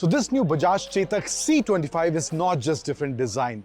So this new Bajaj Chetak C25 is not just different design.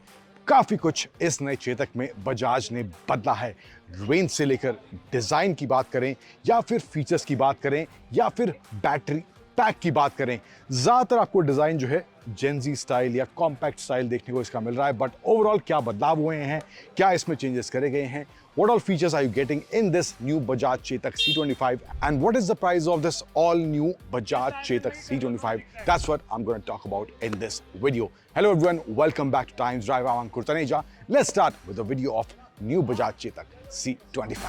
काफी कुछ इस नए चेतक में बजाज ने बदला है। रेंज से लेकर डिजाइन की बात करें या फिर फीचर्स की बात करें या फिर बैटरी पैक की बात करें, ज्यादातर आपको डिजाइन जो है जेनजी स्टाइल या कॉम्पैक्ट स्टाइल देखने को इसका मिल रहा है। बट ओवरऑल क्या बदलाव हुए हैं, क्या इसमें चेंजेस करे गए हैं, what all features are you getting in this new Bajaj Chetak C25, and what is the price of this all new Bajaj Chetak C25? That's what I'm going to talk about in this video. Hello everyone, welcome back to Times Drive. I'm Ankur Taneja. Let's start with a video of new Bajaj Chetak C25.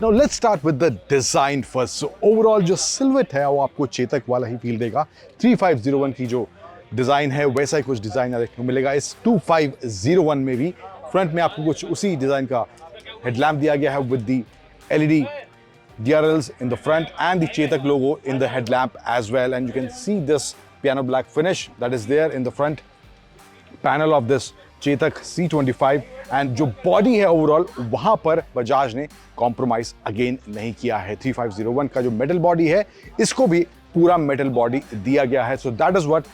Now let's start with the design first. So overall जो silhouette है वो आपको चेतक वाला ही feel देगा। 3501 की जो design है वैसा ही कुछ डिजाइन देखने को मिलेगा इस 2501 में भी। फ्रंट में आपको कुछ उसी डिजाइन का हेडलैम्प दिया गया है with the LED DRLs in the front and the Chetak logo in the headlamp as well, and you can see this piano black finish that is there in the front panel of this Chetak C25, and जो body है overall वहां पर बजाज ने compromise again नहीं किया है। 3501 का जो मेटल बॉडी है इसको भी पूरा मेटल बॉडी दिया गया है। So that is what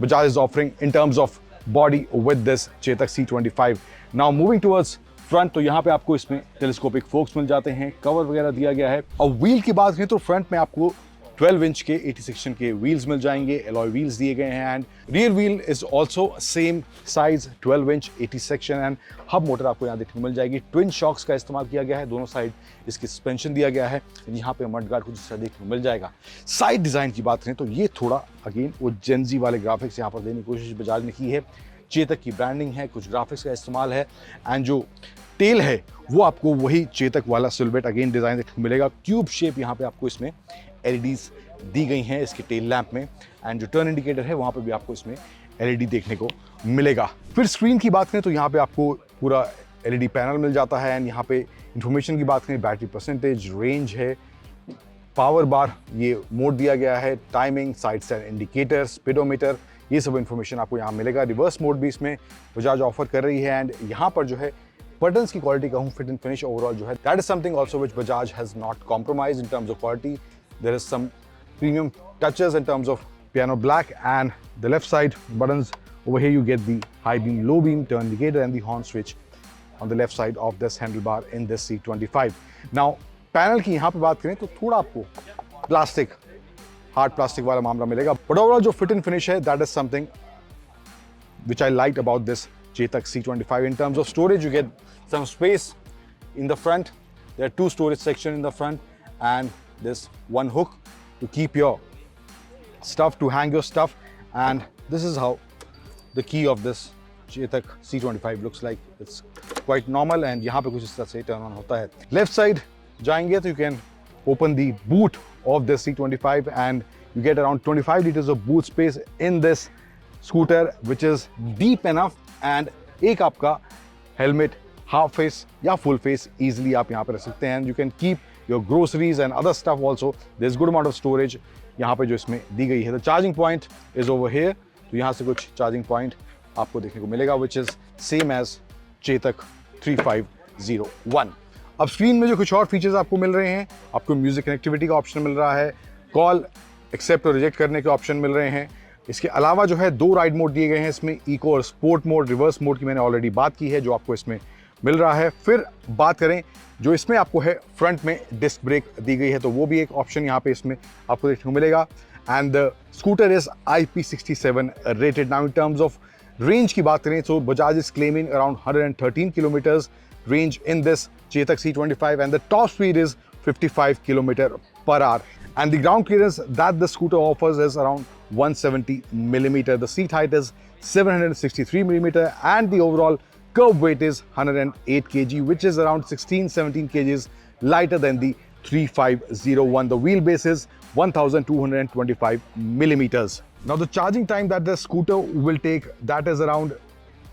Bajaj is offering in terms of body with this Chetak C25. Now moving towards front, तो यहाँ पे आपको इसमें टेलीस्कोपिक फोक्स मिल जाते हैं, कवर वगैरह दिया गया है। और व्हील की बात करें तो फ्रंट में आपको 12 इंच के 80 सेक्शन के व्हील्स मिल जाएंगे, एलॉय व्हील्स दिए गए हैं, and rear wheel is also same size 12 inch 80 section, and hub motor आपको यहाँ देखने को मिल जाएगी। ट्विन शॉक्स का इस्तेमाल किया गया है, दोनों साइड इसकी सस्पेंशन दिया गया है। यहाँ पे मडगार्ड कुछ इसका देखने को मिल जाएगा। साइड डिजाइन की बात करें तो ये थोड़ा अगेन वो जेनजी वाले ग्राफिक्स यहाँ पर देने की कोशिश बजाज ने की है। चेतक की ब्रांडिंग है, कुछ ग्राफिक्स का इस्तेमाल है, एंड जो टेल है वो आपको वही चेतक वाला सिल्हूट अगेन डिजाइन देखने को मिलेगा। क्यूब शेप यहाँ पे आपको इसमें LEDs दी गई हैं इसके टेल लैंप में, एंड जो टर्न इंडिकेटर है वहाँ पे भी आपको इसमें LED देखने को मिलेगा। फिर स्क्रीन की बात करें तो यहाँ पे आपको पूरा LED पैनल मिल जाता है, एंड यहाँ पे इंफॉर्मेशन की बात करें बैटरी परसेंटेज, रेंज है, पावर बार ये मोड दिया गया है, timing, side stand indicator, speedometer, ये सब इंफॉर्मेशन आपको यहाँ मिलेगा। रिवर्स मोड भी इसमें बजाज ऑफर कर रही है, एंड यहाँ पर जो है बटन्स की क्वालिटी कहूँ फिट एंड फिनिश ओवरऑल जो है that is something also which Bajaj has not compromise in terms of quality. There is some premium touches in terms of piano black, and the left side buttons over here you get the high beam, low beam, turn indicator and the horn switch on the left side of this handlebar in this C25. Now panel की यहाँ पे बात करें तो थोड़ा आपको plastic, hard plastic वाला मामला मिलेगा, बट ओवरऑल जो फिट एंड फिनिश है that is something which I liked about this Chetak C25. In terms of storage, you get some space in the front. There are two storage sections in the front, and this one hook to keep your stuff, to hang your stuff, and this is how the key of this Chetak C25 looks like. It's quite normal, and यहाँ पे कुछ इस तरह से turn on होता है। Left side जाएंगे तो you can open the boot of this C25, and you get around 25 liters of boot space in this scooter, which is deep enough, and एक आपका helmet half face या full face easily आप यहाँ पे रख सकते हैं, and you can keep your groceries and other stuff also. There's good amount of storage यहाँ पे जो इसमें दी गई है। The charging point is over here, तो यहाँ से कुछ charging point आपको देखने को मिलेगा, which is same as Chetak 3501. अब स्क्रीन में जो कुछ और फीचर्स आपको मिल रहे हैं, आपको म्यूजिक कनेक्टिविटी का ऑप्शन मिल रहा है, कॉल एक्सेप्ट और रिजेक्ट करने के ऑप्शन मिल रहे हैं। इसके अलावा जो है 2 राइड मोड दिए गए हैं इसमें, इको और स्पोर्ट मोड। रिवर्स मोड की मैंने ऑलरेडी बात की है जो आपको इसमें मिल रहा है। फिर बात करें जो इसमें आपको है फ्रंट में डिस्क ब्रेक दी गई है, तो वो भी एक ऑप्शन यहाँ पे इसमें आपको देखने को मिलेगा, and the scooter is IP67 rated. Now in terms of range की बात करें तो Bajaj is claiming around 113 kilometres range in this Chetak C25, and the top speed is 55 km/h, and the ground clearance that the scooter offers is around 170 mm. The seat height is 763 mm, and the overall curb weight is 108 kg, which is around 16-17 kgs lighter than the 3501. The wheelbase is 1225 millimeters. Now the charging time that the scooter will take, that is around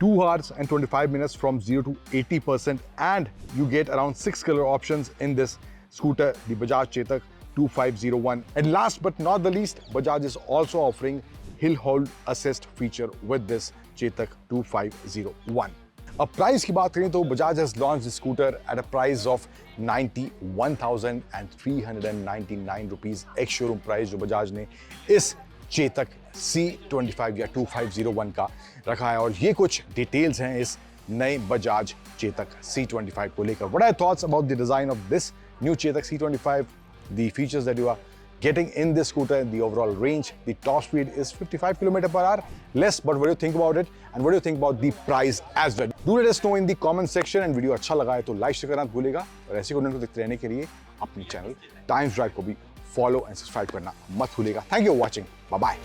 2 hours and 25 minutes from 0 to 80%, and you get around 6 color options in this scooter, the Bajaj Chetak 2501. And last but not the least, Bajaj is also offering hill hold assist feature with this Chetak 2501. अब price की बात करें तो Bajaj has launch this scooter at a price of 91,399 rupees, एक showroom price जो बजाज ने इस Chetak C25 या 2501 का रखा है। और ये कुछ डिटेल्स हैं इस नए बजाज चेतक C25 को लेकर। What are your thoughts about the design of this new Chetak C25, the features that you are getting in this scooter, the overall range? The top speed is 55 km/h, less, but what do you think about it? And what do you think about the price as well? Do let us know in the comment section, and video अच्छा लगा है तो like share करना मत भूलिएगा, और ऐसे content को देखते रहने के लिए अपने चैनल टाइम्स ड्राइव को भी फॉलो एंड सब्सक्राइब करना मत भूलिएगा। Thank you for watching, bye bye.